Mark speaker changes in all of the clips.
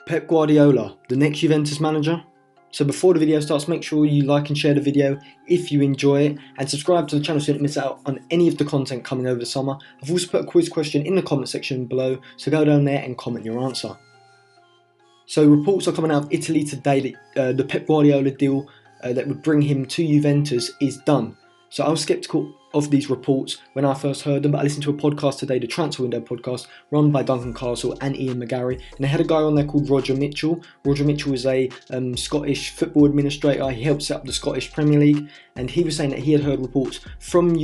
Speaker 1: Pep Guardiola, the next Juventus manager? So before the video starts, make sure you like and share the video if you enjoy it, and subscribe to the channel so you don't miss out on any of the content coming over the summer. I've also put a quiz question in the comment section below, so go down there and comment your answer. So reports are coming out of Italy today that the Pep Guardiola deal that would bring him to Juventus is done. So I was sceptical of these reports when I first heard them, but I listened to a podcast today, the Transfer Window podcast, run by Duncan Castle and Ian McGarry, and they had a guy on there called Roger Mitchell. Roger Mitchell is a Scottish football administrator. He helped set up the Scottish Premier League, and he was saying that he had heard reports from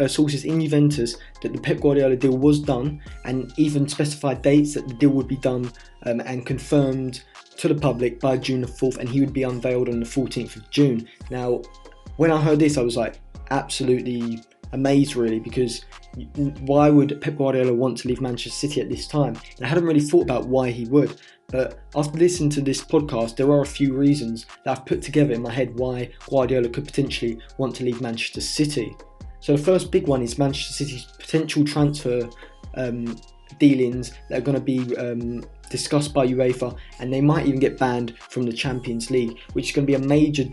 Speaker 1: sources in Juventus that the Pep Guardiola deal was done, and even specified dates that the deal would be done and confirmed to the public by June the 4th, and he would be unveiled on the 14th of June. Now, when I heard this, I was like, absolutely amazed really, because why would Pep Guardiola want to leave Manchester City at this time? And I hadn't really thought about why he would, but after listening to this podcast, there are a few reasons that I've put together in my head why Guardiola could potentially want to leave Manchester City. So the first big one is Manchester City's potential transfer dealings that are going to be discussed by UEFA, and they might even get banned from the Champions League, which is going to be a major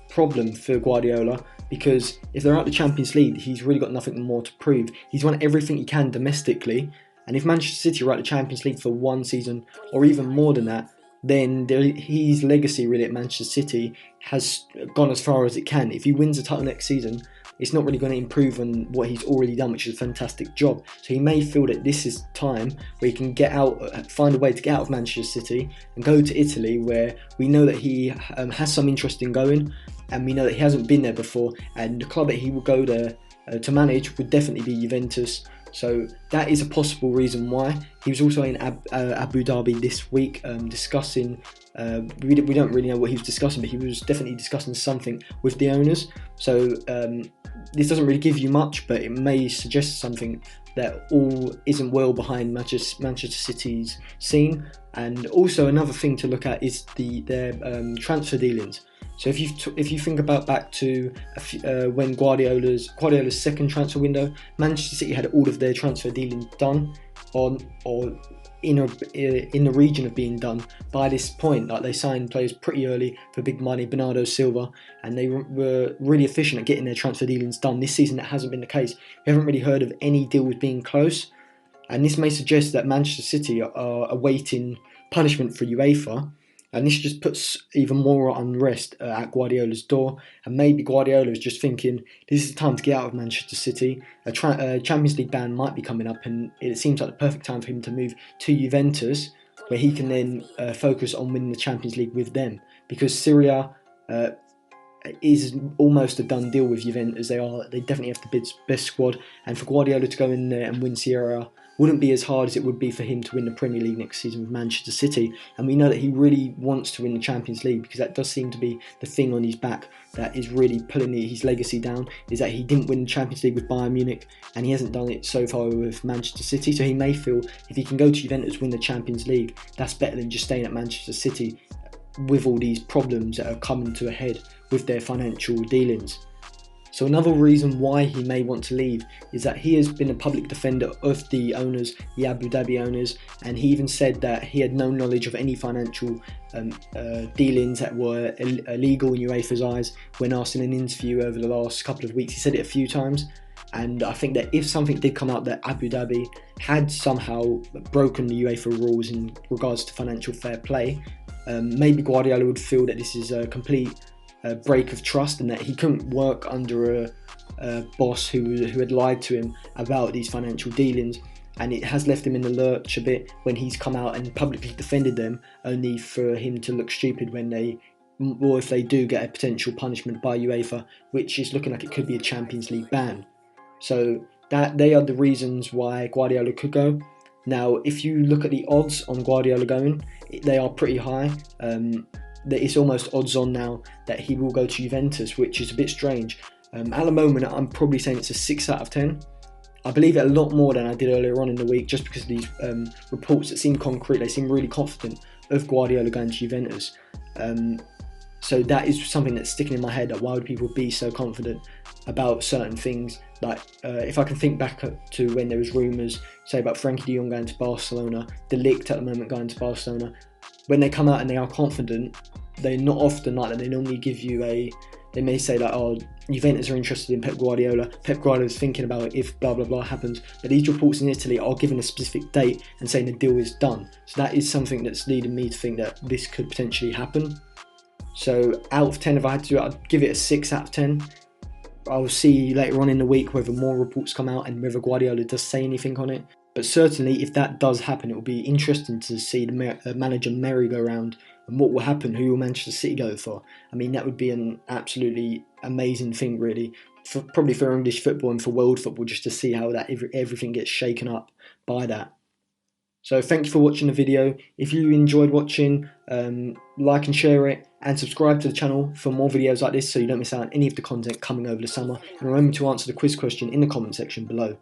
Speaker 1: problem for Guardiola, because if they're out the Champions League, he's really got nothing more to prove. He's won everything he can domestically, and if Manchester City are out the Champions League for one season or even more than that, then his legacy really at Manchester City has gone as far as it can. If he wins the title next season, it's not really going to improve on what he's already done, which is a fantastic job. So he may feel that this is time where he can get out, find a way to get out of Manchester City and go to Italy, where we know that he has some interest in going, and we know that he hasn't been there before, and the club that he will go there to manage would definitely be Juventus. So that is a possible reason why. He was also in Abu Dhabi this week discussing, we don't really know what he was discussing, but he was definitely discussing something with the owners. So this doesn't really give you much, but it may suggest something that all isn't well behind Manchester City's scene. And also another thing to look at is their transfer dealings. So if you think about back to when Guardiola's second transfer window, Manchester City had all of their transfer dealings done or in the region of being done by this point. Like, they signed players pretty early for big money, Bernardo Silva, and they were really efficient at getting their transfer dealings done. This season that hasn't been the case. We haven't really heard of any deals being close, and this may suggest that Manchester City are awaiting punishment for UEFA. And this just puts even more unrest at Guardiola's door. And maybe Guardiola is just thinking, this is the time to get out of Manchester City. A Champions League ban might be coming up, and it seems like the perfect time for him to move to Juventus, where he can then focus on winning the Champions League with them. Because Syria is almost a done deal with Juventus. They definitely have the best squad. And for Guardiola to go in there and win Syria wouldn't be as hard as it would be for him to win the Premier League next season with Manchester City. And we know that he really wants to win the Champions League, because that does seem to be the thing on his back that is really pulling his legacy down, is that he didn't win the Champions League with Bayern Munich, and he hasn't done it so far with Manchester City. So he may feel if he can go to Juventus, win the Champions League, that's better than just staying at Manchester City with all these problems that are coming to a head with their financial dealings. So another reason why he may want to leave is that he has been a public defender of the owners, the Abu Dhabi owners, and he even said that he had no knowledge of any financial dealings that were illegal in UEFA's eyes when asked in an interview over the last couple of weeks. He said it a few times, and I think that if something did come out that Abu Dhabi had somehow broken the UEFA rules in regards to financial fair play, maybe Guardiola would feel that this is a complete break of trust, and that he couldn't work under a boss who had lied to him about these financial dealings, and it has left him in the lurch a bit when he's come out and publicly defended them, only for him to look stupid when if they do get a potential punishment by UEFA, which is looking like it could be a Champions League ban. So that they are the reasons why Guardiola could go. Now, if you look at the odds on Guardiola going, they are pretty high. It's almost odds on now that he will go to Juventus, which is a bit strange. At the moment, I'm probably saying it's a 6 out of 10. I believe it a lot more than I did earlier on in the week, just because of these reports that seem concrete. They seem really confident of Guardiola going to Juventus. So that is something that's sticking in my head, that why would people be so confident about certain things? Like, if I can think back to when there was rumours, say, about Frankie de Jong going to Barcelona, De Ligt at the moment going to Barcelona, when they come out and they are confident, they're not often like that. They normally give you they may say like, oh, Juventus are interested in Pep Guardiola. Pep Guardiola is thinking about it if blah blah blah happens. But these reports in Italy are given a specific date and saying the deal is done. So that is something that's leading me to think that this could potentially happen. So out of 10, if I had to do it, I'd give it a 6 out of 10. I'll see later on in the week whether more reports come out and whether Guardiola does say anything on it. But certainly, if that does happen, it will be interesting to see the manager merry-go-round and what will happen, who will Manchester City go for. I mean, that would be an absolutely amazing thing, really, probably for English football and for world football, just to see how that everything gets shaken up by that. So thank you for watching the video. If you enjoyed watching, like and share it, and subscribe to the channel for more videos like this so you don't miss out on any of the content coming over the summer. And remember to answer the quiz question in the comment section below.